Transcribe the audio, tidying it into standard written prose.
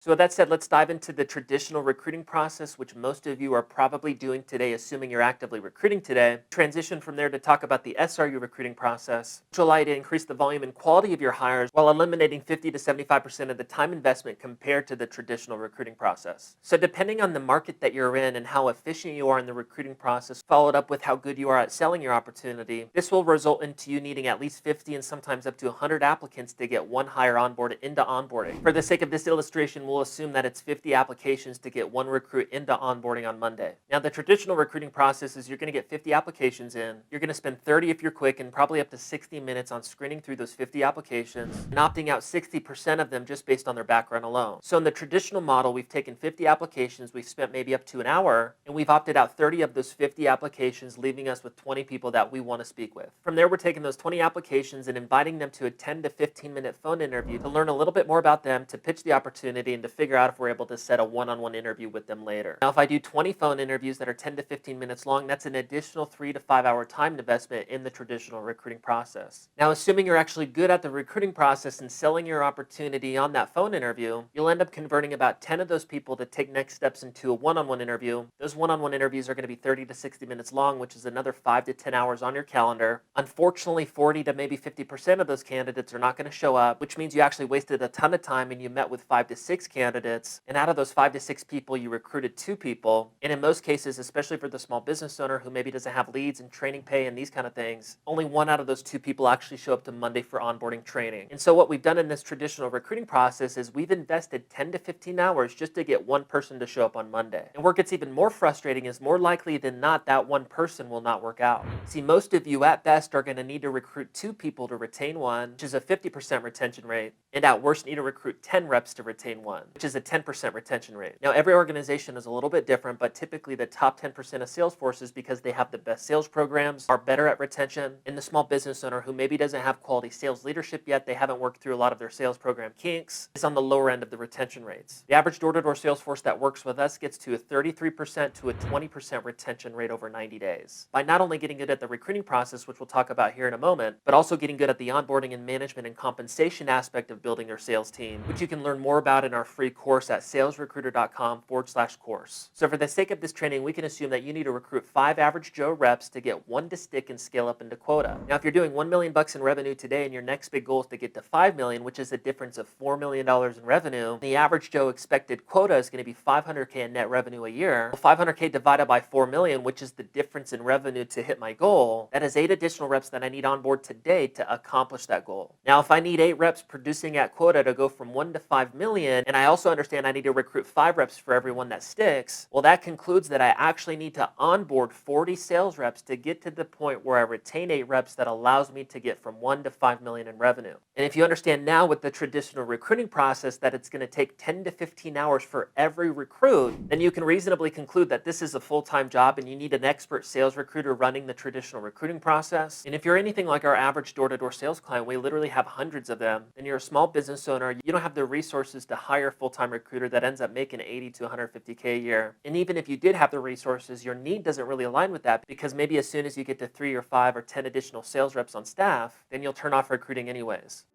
So with that said, let's dive into the traditional recruiting process, which most of you are probably doing today, assuming you're actively recruiting today. Transition from there to talk about the SRU recruiting process, which will allow you to increase the volume and quality of your hires while eliminating 50 to 75% of the time investment compared to the traditional recruiting process. So depending on the market that you're in and how efficient you are in the recruiting process, followed up with how good you are at selling your opportunity, this will result into you needing at least 50 and sometimes up to 100 applicants to get one hire onboarded into onboarding. For the sake of this illustration, we'll assume that it's 50 applications to get one recruit into onboarding on Monday. Now, the traditional recruiting process is you're going to get 50 applications in. You're going to spend 30 if you're quick and probably up to 60 minutes on screening through those 50 applications and opting out 60% of them just based on their background alone. So in the traditional model, we've taken 50 applications, we've spent maybe up to an hour, and we've opted out 30 of those 50 applications, leaving us with 20 people that we want to speak with. From there, we're taking those 20 applications and inviting them to a 10 to 15-minute phone interview to learn a little bit more about them, to pitch the opportunity, and to figure out if we're able to set a one-on-one interview with them later. Now, if I do 20 phone interviews that are 10 to 15 minutes long, that's an additional 3 to 5 hour time investment in the traditional recruiting process. Now, assuming you're actually good at the recruiting process and selling your opportunity on that phone interview, you'll end up converting about 10 of those people to take next steps into a one-on-one interview. Those one-on-one interviews are going to be 30 to 60 minutes long, which is another 5 to 10 hours on your calendar. Unfortunately, 40 to maybe 50% of those candidates are not going to show up, which means you actually wasted a ton of time and you met with 5 to 6 candidates. And out of those 5 to 6 people, you recruited 2 people. And in most cases, especially for the small business owner who maybe doesn't have leads and training pay and these kind of things, only 1 out of those 2 people actually show up to Monday for onboarding training. And so what we've done in this traditional recruiting process is we've invested 10 to 15 hours just to get 1 person to show up on Monday. And where it gets even more frustrating is more likely than not that 1 person will not work out. See, most of you at best are going to need to recruit 2 people to retain 1, which is a 50% retention rate, and at worst need to recruit 10 reps to retain 1, which is a 10% retention rate. Now, every organization is a little bit different, but typically the top 10% of sales forces, because they have the best sales programs, are better at retention. And the small business owner who maybe doesn't have quality sales leadership yet, they haven't worked through a lot of their sales program kinks, is on the lower end of the retention rates. The average door-to-door sales force that works with us gets to a 33% to a 20% retention rate over 90 days. By not only getting good at the recruiting process, which we'll talk about here in a moment, but also getting good at the onboarding and management and compensation aspect of building your sales team, which you can learn more about in our free course at salesrecruiter.com/course. So for the sake of this training, we can assume that you need to recruit 5 average Joe reps to get 1 to stick and scale up into quota. Now, if you're doing $1 million in revenue today and your next big goal is to get to 5 million, which is a difference of $4 million in revenue, the average Joe expected quota is going to be 500K in net revenue a year. Well, 500K divided by 4 million, which is the difference in revenue to hit my goal, that is 8 additional reps that I need on board today to accomplish that goal. Now, if I need 8 reps producing at quota to go from 1 to 5 million, and I also understand I need to recruit 5 reps for every one that sticks, well, that concludes that I actually need to onboard 40 sales reps to get to the point where I retain 8 reps that allows me to get from 1 to 5 million in revenue. And if you understand now with the traditional recruiting process that it's going to take 10 to 15 hours for every recruit, then you can reasonably conclude that this is a full-time job and you need an expert sales recruiter running the traditional recruiting process. And if you're anything like our average door-to-door sales client, we literally have hundreds of them, then you're a small business owner, you don't have the resources to hire a full-time recruiter that ends up making 80 to 150K a year. And even if you did have the resources, your need doesn't really align with that, because maybe as soon as you get to 3 or 5 or 10 additional sales reps on staff, then you'll turn off recruiting anyways.